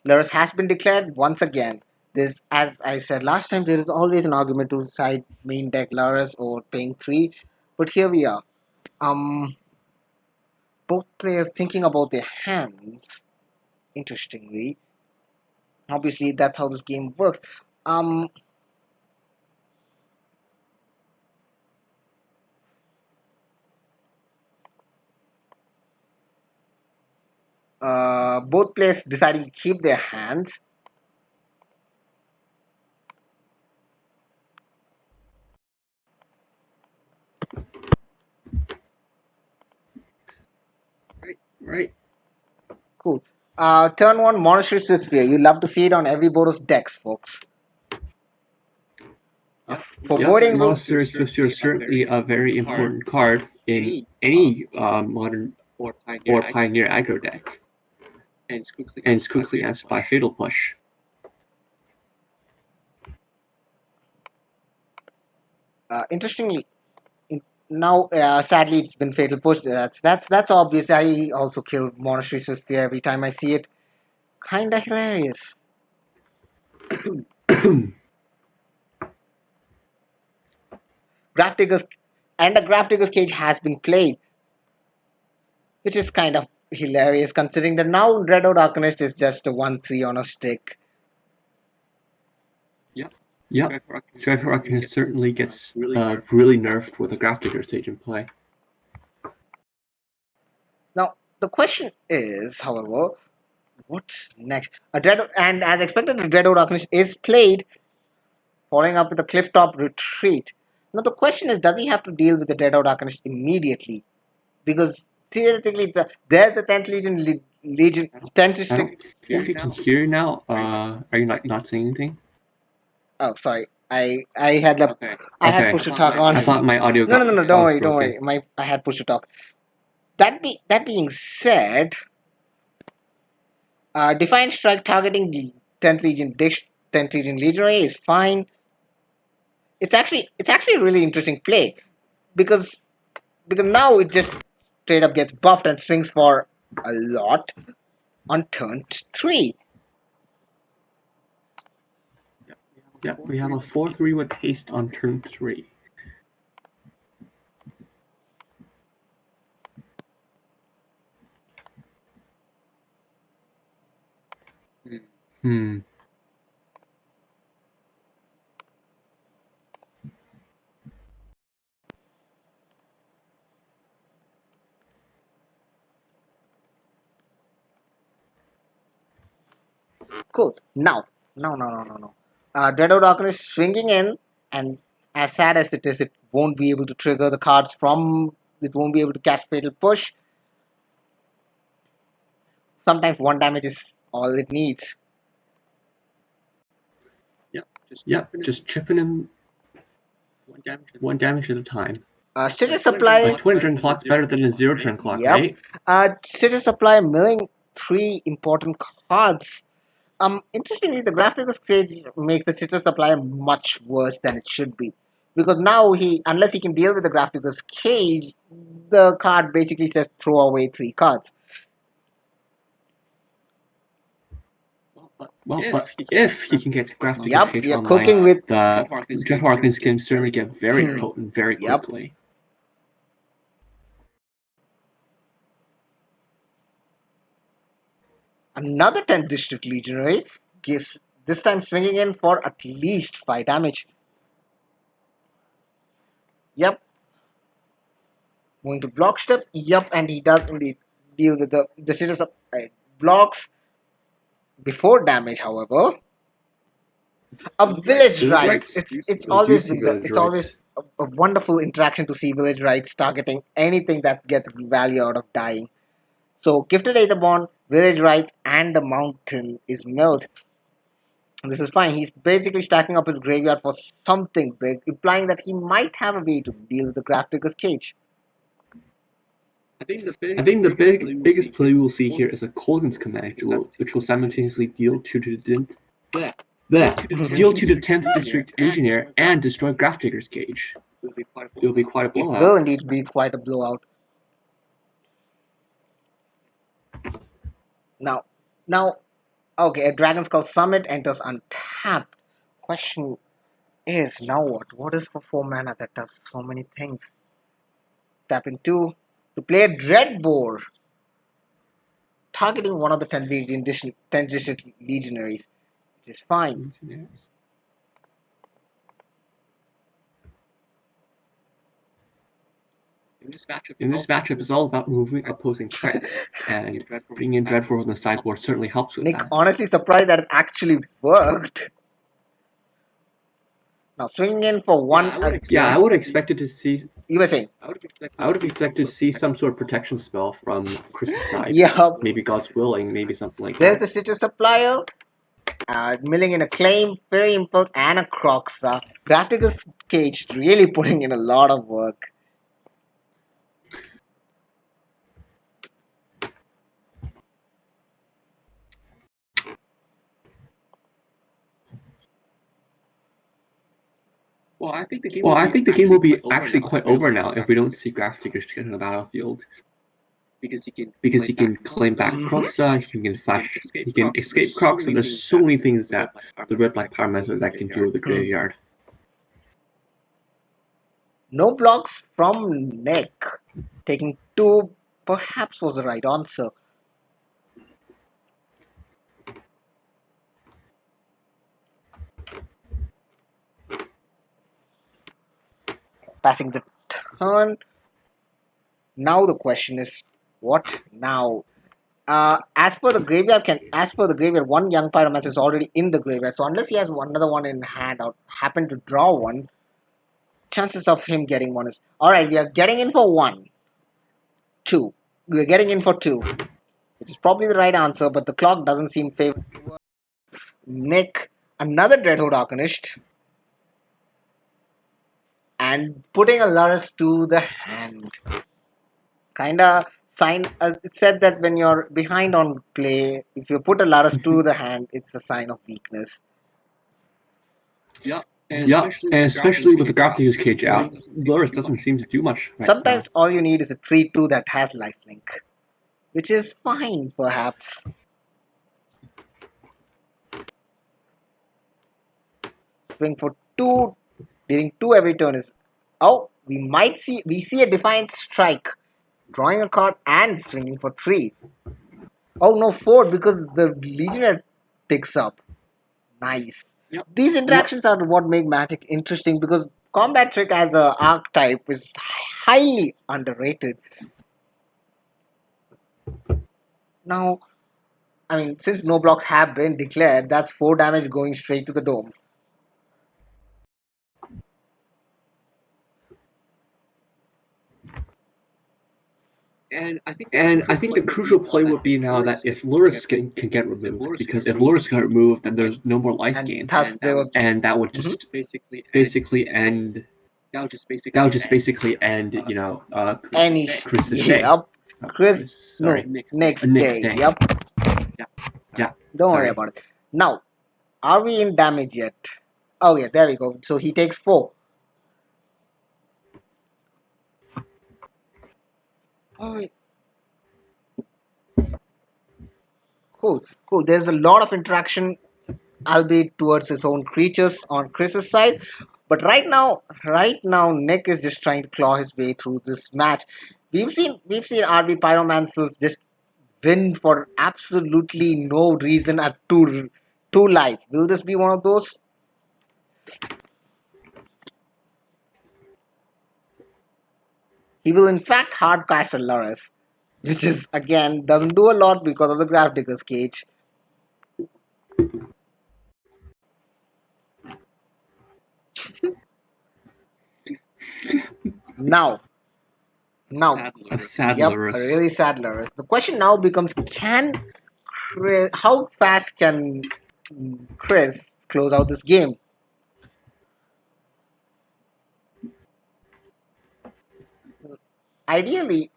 Lurus has been declared once again. This, as I said last time, there is always an argument to side main deck Lurus or paying 3, but here we are. Both players thinking about their hands. Interestingly, obviously that's how this game works. Um, both players deciding to keep their hands. Right. Cool. Turn 1 Monastery Sphere. You love to see it on every Boros decks, folks. Foreboding will Monastery Sphere is certainly a very important card in any modern or Pioneer aggro deck, and it's quickly answered by Fatal Push. Interestingly, now sadly it's been Fatal Push. That's obvious. I also kill Monastery Sphere every time I see it. Kinda hilarious. Graph and the Graph Cage has been played, which is kind of hilarious considering that now Dreadnought Arcanist is just a 1/3 on a stick. Yep, Driver Arcanist certainly gets really nerfed with a Graph Stage in play. Now the question is, however, what's next? And as expected, the Dreadnought Arcanist is played, following up with a Clifftop Retreat. Now the question is, does he have to deal with the Dreadnought Arcanist immediately? Because theoretically, there's the 10th Legion 10th I don't think I can hear you now. Are you not saying anything? Oh, sorry. I had had push to talk on. I thought my audio. No. Don't worry. I had push to talk. That being said, Defiant Strike targeting the 10th Legion 10th Legion Legionary is fine. It's actually a really interesting play because now it just straight up gets buffed and swings for a lot on turn 3. Yeah, we have a 4/3 with haste on turn 3. Cool. Now. Dreadnought Arcanist is swinging in, and as sad as it is, it won't be able to trigger the cards from. It won't be able to cast Fatal Push. Sometimes 1 damage is all it needs. Just chipping him 1 damage at a time. Status Supply. A 20 turn clock's better than a 0 turn clock, right? Status Supply milling 3 important cards. Interestingly, the Graphics Cage makes the Status Supply much worse than it should be. Because now unless he can deal with the Graphics Cage, the card basically says throw away 3 cards. Well, if he can get Graphics Cage online, cooking with the Jeff Harkins can certainly get very potent very quickly. Another 10th District Legionary, this time swinging in for at least 5 damage. Yep. Going to block step. Yep, and he does indeed deal with the series of blocks. Before damage, however, a Village Rites. It's always a wonderful interaction to see Village Rites targeting anything that gets value out of dying. So Gifted Aetherborn, Village Rites, and the Mountain is milled. This is fine. He's basically stacking up his graveyard for something big, implying that he might have a way to deal with the Graphics Cage. I think the biggest play we'll see here is a Colgan's Command, which will simultaneously deal to the 10th District Engineer and destroy Grafdigger's Cage. It will be quite a blowout. It will indeed be quite a blowout. Now, Okay, a Dragon Skull Summit enters untapped. Question is now what? What is for 4 mana that does so many things? Tap into to play a Dread Boar, targeting one of the 10 district legionaries, which is fine. In this matchup, it's all about moving opposing threats, and bringing in Dreadfort on the sideboard certainly helps with Nick, that. honestly surprised that it actually worked. Now swinging in for one. Yeah, I would have expected to see. You were saying? I would have expected to see some sort of protection spell from Chris's side. Yeah. Maybe God's willing, maybe something like There's that. the Stitcher Supplier. Milling in a Claim, Fairy Impulse, and a Crocs. Graphical Cage really putting in a lot of work. Well, I think the game will be actually quite over now if we don't see Graph Diggers get on the battlefield. Because he can claim back Croxa, he can flash, he can escape Crocs, and there's so many things that the Red Black Pyromancer that can do with the graveyard. No blocks from Nick. Taking 2 perhaps was the right answer. Passing the turn. Now the question is, what now? As per the graveyard, one young Pyromancer is already in the graveyard. So unless he has another one in hand or happen to draw one, chances of him getting one is alright. We are getting in for 1, 2. We are getting in for 2, which is probably the right answer. But the clock doesn't seem favorable. Nick, another Dreadhorde Arcanist, and putting a Lurrus to the hand. Kinda sign. It said that when you're behind on play, if you put a Lurrus to the hand, it's a sign of weakness. Yeah, and especially with the Graph Digger's Cage out, Lurrus doesn't seem to do much. Right Sometimes now. all you need is a 3/2 that has lifelink, which is fine, perhaps. Swing for 2, dealing 2 every turn is. Oh, we see a Defiant Strike, drawing a card and swinging for 3. Oh no, 4 because the Legionnaire picks up. Nice. Yep. These interactions are what make Magic interesting because Combat Trick as a archetype is highly underrated. Now, I mean, since no blocks have been declared, that's 4 damage going straight to the dome. And I think the crucial play would be now that if Lurrus can get removed, because if Lurrus got removed, then there's no more life gain, and that would just basically end. That would just basically end, you know, Chris's day. Yep. Chris, sorry, no, next day. Yep. Yeah. Don't worry about it. Now, are we in damage yet? Oh yeah, there we go. So he takes 4. Oh, cool. There's a lot of interaction, albeit towards his own creatures on Chris's side. But right now, Nick is just trying to claw his way through this match. We've seen RB Pyromancers just win for absolutely no reason at 2 life. Will this be one of those? He will in fact hard cast a Lurrus, which is again doesn't do a lot because of the Graph Digger's Cage. Now, a sad yep, Lurrus. a really sad Lurrus. The question now becomes: how fast can Chris close out this game? Ideally,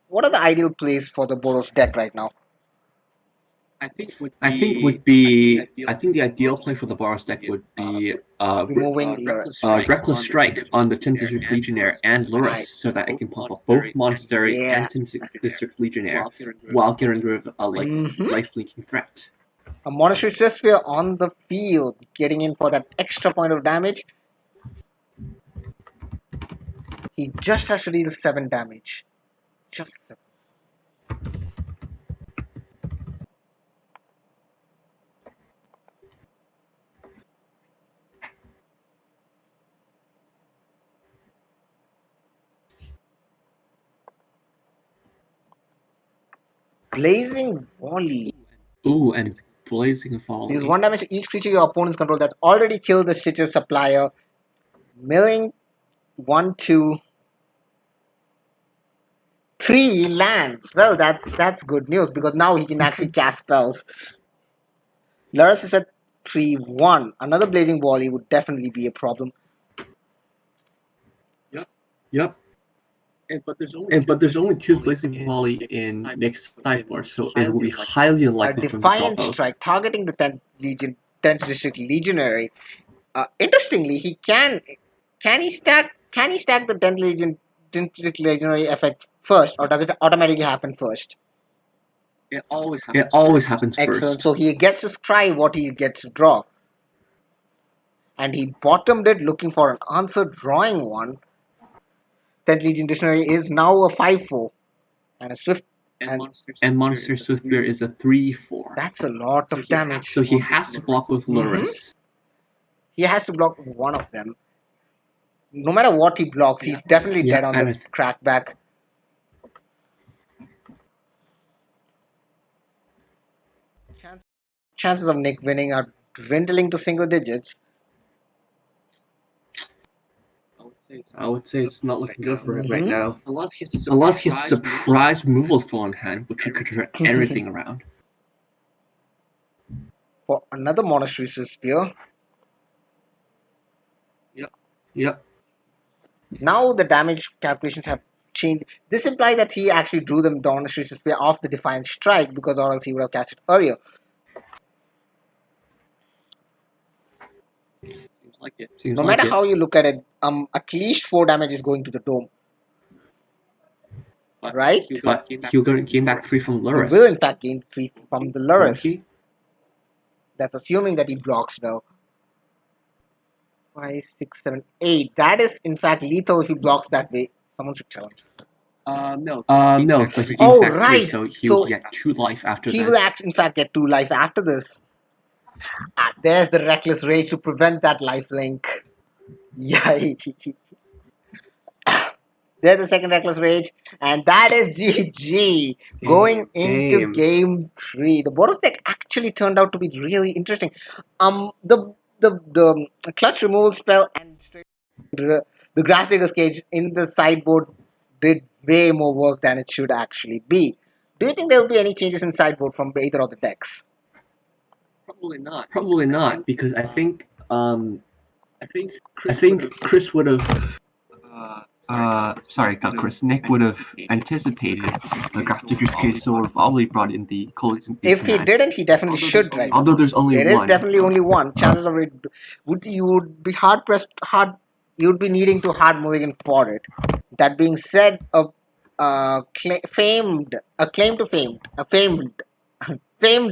what are the ideal plays for the Boros deck right now? I think the ideal play for the Boros deck would be Removing Reckless Strike on the 10th District Legionnaire and Lurrus, Right. so that it can pop up both Monastery and 10th District Legionnaire while getting rid of a life-leaking threat. A Monastery Sphere on the field, getting in for that extra point of damage. He just has to deal 7 damage. Just 7. Blazing Volley. Ooh, and Blazing Volley. Deals 1 damage to each creature your opponents control that's already killed the Stitcher supplier. Milling 1, 2, 3 lands. Well, that's good news because now he can actually cast spells. Lurrus is at 3, 1. Another Blazing Volley would definitely be a problem. Yep. But there's only 2 Blazing Volley in Nick's sideboard, so it will be highly A unlikely for him to Defiant drop both. Strike targeting the 10th District Legionary. Interestingly, he can he stack the 10th District Legionary effect first, or does it automatically happen first? It always happens Excellent. first. So he gets to scry what he gets to draw. And he bottomed it looking for an answer, drawing one. 10th Legion Dictionary is now a 5-4. And a Swift. And Monster Swiftbear is a 3-4. That's a lot of damage. So he has to block with Lurrus. He has to block one of them. No matter what he blocks, he's definitely dead on the crackback. Chances of Nick winning are dwindling to single digits. I would say it's not looking good for it right now. Unless he has a surprise removal spell on hand, which he could turn everything around. For another Monastery Sphere. Yep. Now the damage calculations have changed. This implies that he actually drew the Monastery Sphere off the Defiant Strike because or else he would have cast it earlier. No matter how you look at it, at least 4 damage is going to the dome. Right? But he'll gain back 3 from Lurrus. He will in fact gain 3 from the Lurrus. That's assuming that he blocks though. 5, 6, 7, 8. That is in fact lethal if he blocks that way. Someone should challenge. No, but he gains back 3, so he will get 2 life after this. He will in fact get 2 life after this. There's the Reckless Rage to prevent that lifelink. Yay. There's the second Reckless Rage, and that is GG. Going into game 3. The Boros deck actually turned out to be really interesting. The clutch removal spell and the Graphics Cage in the sideboard did way more work than it should actually be. Do you think there will be any changes in sideboard from either of the decks? Probably not, because I think Chris would have. Nick would have anticipated the Graphics Cage, so would have probably brought in the Collision. If he didn't, he definitely should, right? Although there's only one. There is definitely only one. Chances of it you would be hard pressed. You'd be needing to hard mulligan for it. That being said, famed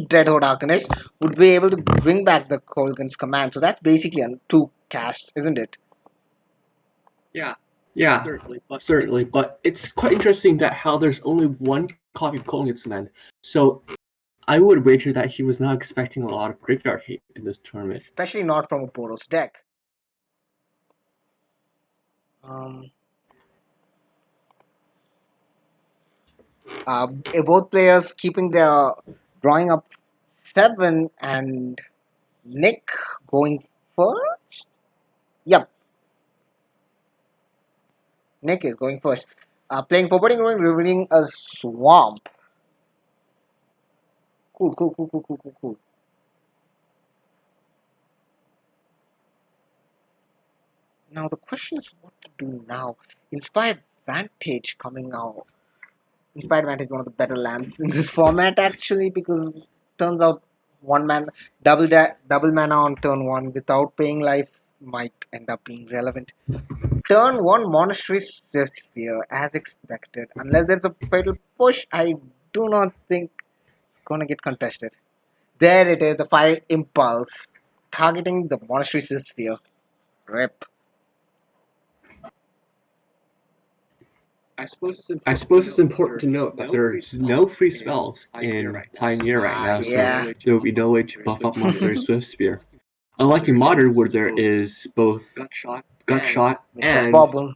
Dreadhorde Arcanist would be able to bring back the Kolgan's command. So that's basically 2 casts, isn't it? Yeah, certainly. But it's quite interesting that how there's only 1 copy of Kolgan's command. So I would wager that he was not expecting a lot of graveyard hate in this tournament. Especially not from a Boros deck. Both players keeping their drawing up 7 and Nick going first? Yep. Nick is going first. Playing Foreboding Ruin, revealing a swamp. Cool. Now the question is what to do now. Inspired Vantage coming out. Inspired Vantage is one of the better lands in this format actually, because it turns out double mana on turn 1 without paying life might end up being relevant. Turn 1 Monastery Sphere as expected. Unless there's a fatal push, I do not think it's gonna get contested. There it is, the fire impulse targeting the monastery sphere. Rip. I suppose it's important to note that there's no free spells in Pioneer right now, Yeah. so there will be no way to buff up Monster's Swift Spear. Unlike in Modern, where there is both Gut Shot and Bobble.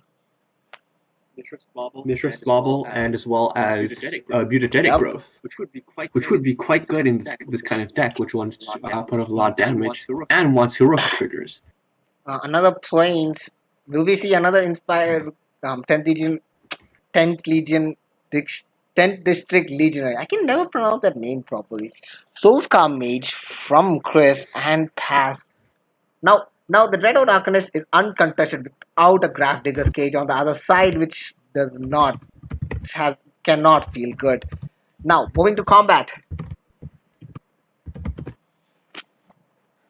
Mistress Bobble, and as well as Mutagenetic Yep. Growth, which would be quite good in this kind of deck, which wants to put up a lot of damage and wants heroic triggers. Another planes. Will we see another inspired 10th Legion, 10th Legion, 10th District Legionary? I can never pronounce that name properly. Soulscar Mage from Chris and pass. Now the Dreadhorde Arcanist is uncontested without a Graph Digger's Cage on the other side, which does not have cannot feel good. Now moving to combat.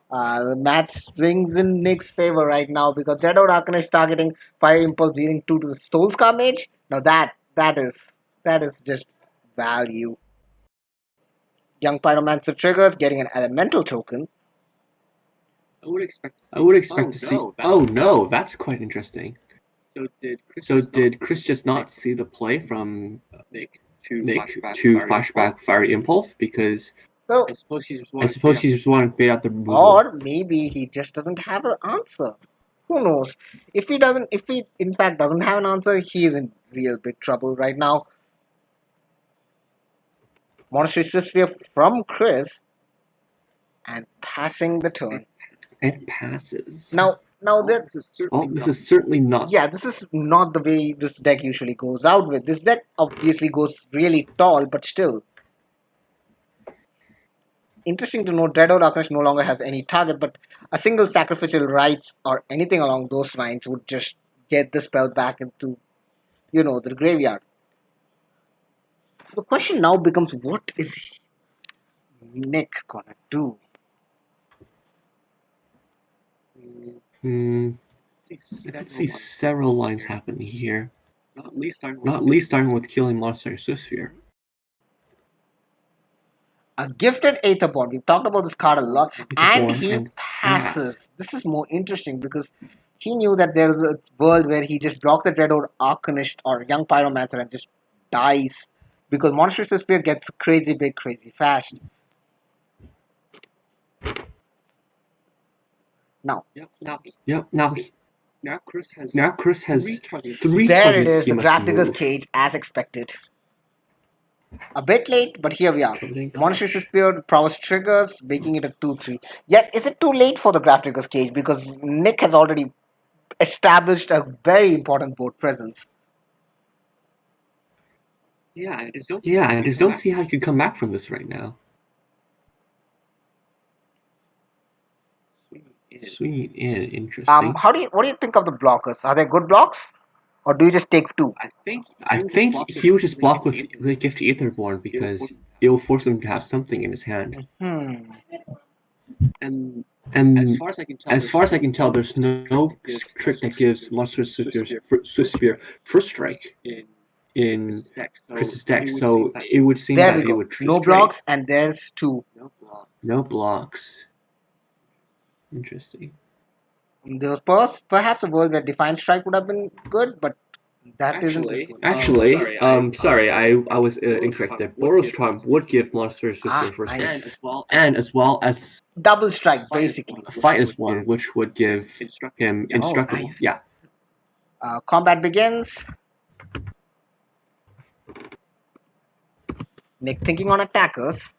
The match swings in Nick's favor right now because Dreadhorde Arcanist is targeting Fire Impulse dealing 2 to the Soulscar Mage. Now that is just value. Young Pyromancer triggers, getting an elemental token. I would expect to see. Oh no, that's quite interesting. So did Chris just not see the play from Nick to flashback Fiery Impulse? Because So, I suppose he just wanted to bait out the removal. or maybe he just doesn't have an answer. Who knows? If he in fact doesn't have an answer, he is in real big trouble right now. Monastery Sphere from Chris and passing the turn. It passes. Now This is certainly not. yeah, this is not the way this deck usually goes out with. This deck obviously goes really tall, but still. Interesting to note, Dreadhorde Arcanist no longer has any target, but a single sacrificial rites or anything along those lines would just get the spell back into, the graveyard. So the question now becomes, what is Nick gonna do? I could see several lines happening here. Not least starting with killing Monster Sphere. A gifted Aetherborn. We've talked about this card a lot, and Aetherborn he and passes. pass. This is more interesting because he knew that there was a world where he just blocks the Dreadhorde Arcanist or Young Pyromancer and just dies because Monster Sphere gets crazy big, crazy fast. Now, Yep. Now Chris has three there it targets is, he the must Graph Digger's remove. Cage as expected. A bit late, but here we are. Monster Sphere prowess triggers, making it a 2-3. Yet, is it too late for the Graph Digger's Cage? Because Nick has already established a very important board presence. Yeah, I just don't see how he could come back from this right now. Sweet and interesting. What do you think of the blockers? Are they good blocks? Or do you just take 2? I think he would just block with the Gift Aetherborn because it will force him to have something in his hand. And as far as I can tell, there's no trick that gives Monster Swift Spear first strike in Chris's deck, so it would seem There that we it go. would tree No strike. blocks, and there's 2. No blocks. Interesting. There was perhaps a world where Defiant Strike would have been good, but that isn't this one. Actually, sorry, I was incorrect there. Boros Charm would give Monster Spear first strike, and as well as Double Strike, basically. Finest one, which would give him Indestructible. nice. Yeah. Combat begins. Nick thinking on attackers,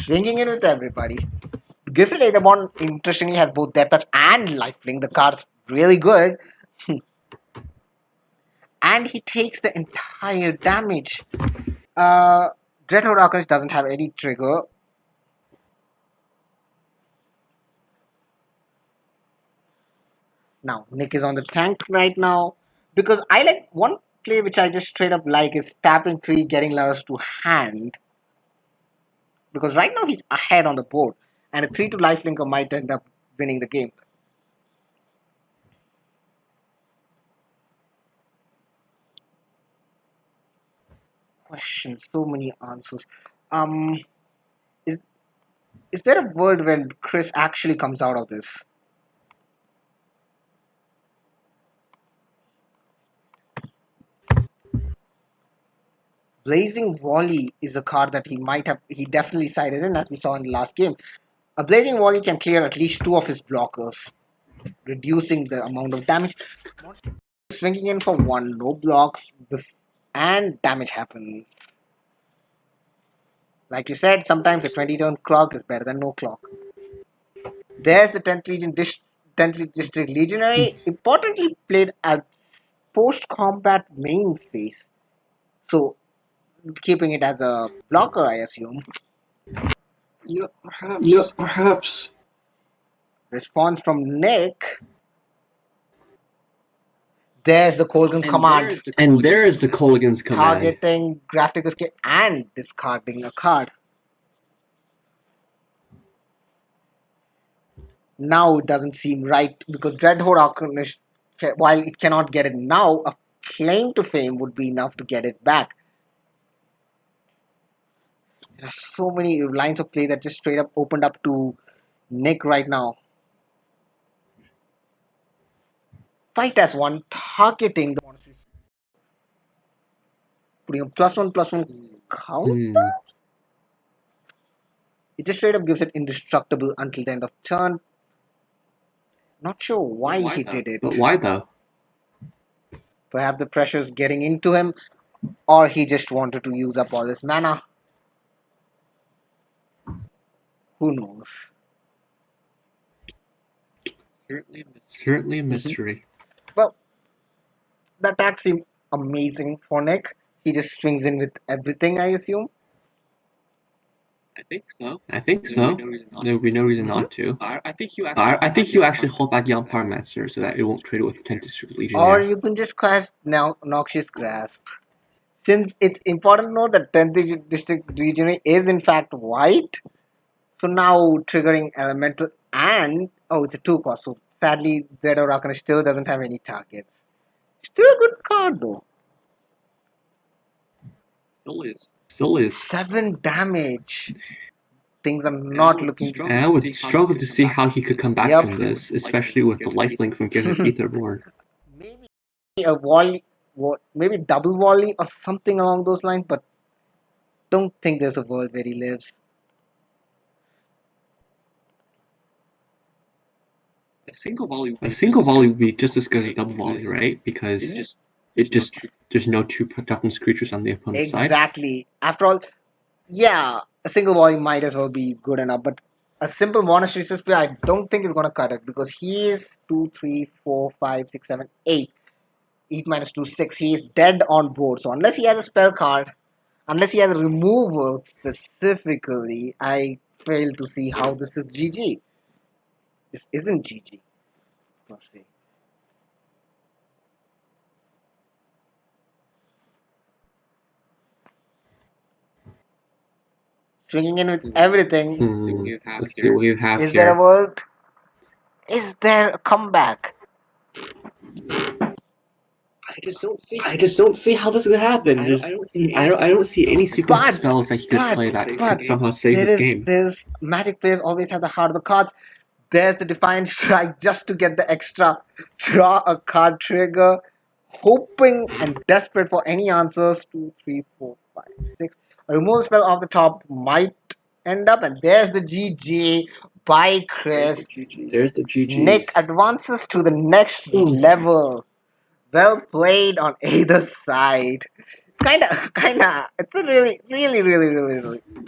swinging in with everybody. Gifted Aetherborn, interestingly, has both Depth Touch and Lifelink. The card's really good. And he takes the entire damage. Dreadhorde Arcanist doesn't have any trigger. Now, Nick is on the tank right now. Because I like one play which I just straight up like is tapping 3, getting Laros to hand. Because right now he's ahead on the board. And a 3 to lifelinker might end up winning the game. Questions, so many answers. Is Is there a world when Chris actually comes out of this? Blazing Volley is a card that he definitely sided in, as we saw in the last game. A Blazing Volley can clear at least 2 of his blockers, reducing the amount of damage. Swinging in for 1, no blocks, and damage happens. Like you said, sometimes a 20-turn clock is better than no clock. There's the 10th District Legionary, importantly played as post-combat main phase. So, keeping it as a blocker, I assume. Yeah, perhaps. Response from Nick. There's the Colgan command. And there is the Colgan's command. Targeting, graphic escape, and discarding a card. Now it doesn't seem right because Dreadhorde Arcanist, while it cannot get it now, a claim to fame would be enough to get it back. There are so many lines of play that just straight up opened up to Nick right now. Fight as one, targeting the monsters. Putting a +1/+1 counter. It just straight up gives it indestructible until the end of turn. Not sure why he did it. But why though? Perhaps the pressure's getting into him, or he just wanted to use up all his mana. Who knows? Certainly a mystery. Well, the attack seemed amazing for Nick. He just swings in with everything, I assume. I think so. There would be no reason not to. I think you actually hold back Young Pyromancer so that it won't trade with 10th District Legionary. Or you can just cast Noxious Grasp. Since it's important to know that 10th District Legionary is in fact white, so now triggering Elemental and... Oh, it's a 2-cost, so sadly Dreadhorde Arcanist still doesn't have any targets. Still a good card though. Still is. 7 damage. Things are not looking good. And I would struggle to see how he could come back from this, especially with the lifelink from Giving Aetherborn. Maybe a volley, maybe double volley or something along those lines, but don't think there's a world where he lives. A single volley would be just as good as a double volley, right? Because it's just there's no 2 toughness creatures on the opponent's side. Exactly. After all, yeah, a single volley might as well be good enough, but a simple monastery spear I don't think is gonna cut it because he is 2, 3, 4, 5, 6, 7, 8. 8 minus 2, 6. He is dead on board. So unless he has a spell card, unless he has a removal specifically, I fail to see how this is GG. This isn't GG, per se. Swinging in with everything. Let's see what you have Is here. there a world? Is there a comeback? I just don't see how this could happen. I don't see any sequence of spells that he could play that could somehow save this game. There's Magic players always have the heart of the cards. There's the Defiant Strike just to get the extra draw a card trigger. Hoping and desperate for any answers. 2, 3, 4, 5, 6. A removal spell off the top might end up, and there's the GG by Chris. There's the GG. Nick advances to the next level. Well played on either side. Kinda. It's a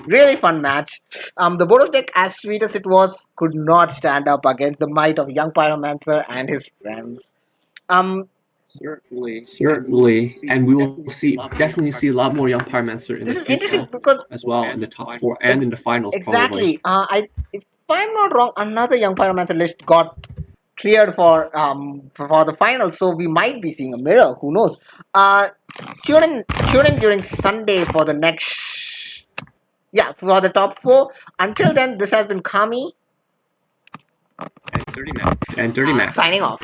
really fun match. The Boros deck, as sweet as it was, could not stand up against the might of young Pyromancer and his friends. Certainly, and we will definitely see a lot more young Pyromancer in the future as well, in the top 4 and in the finals. Exactly. Probably. If I'm not wrong, another young Pyromancer list got cleared for the finals, so we might be seeing a mirror. Who knows? Tune in during Sunday for the next. Yeah, for the top 4. Until then, this has been Kami And DirtyMac. signing off.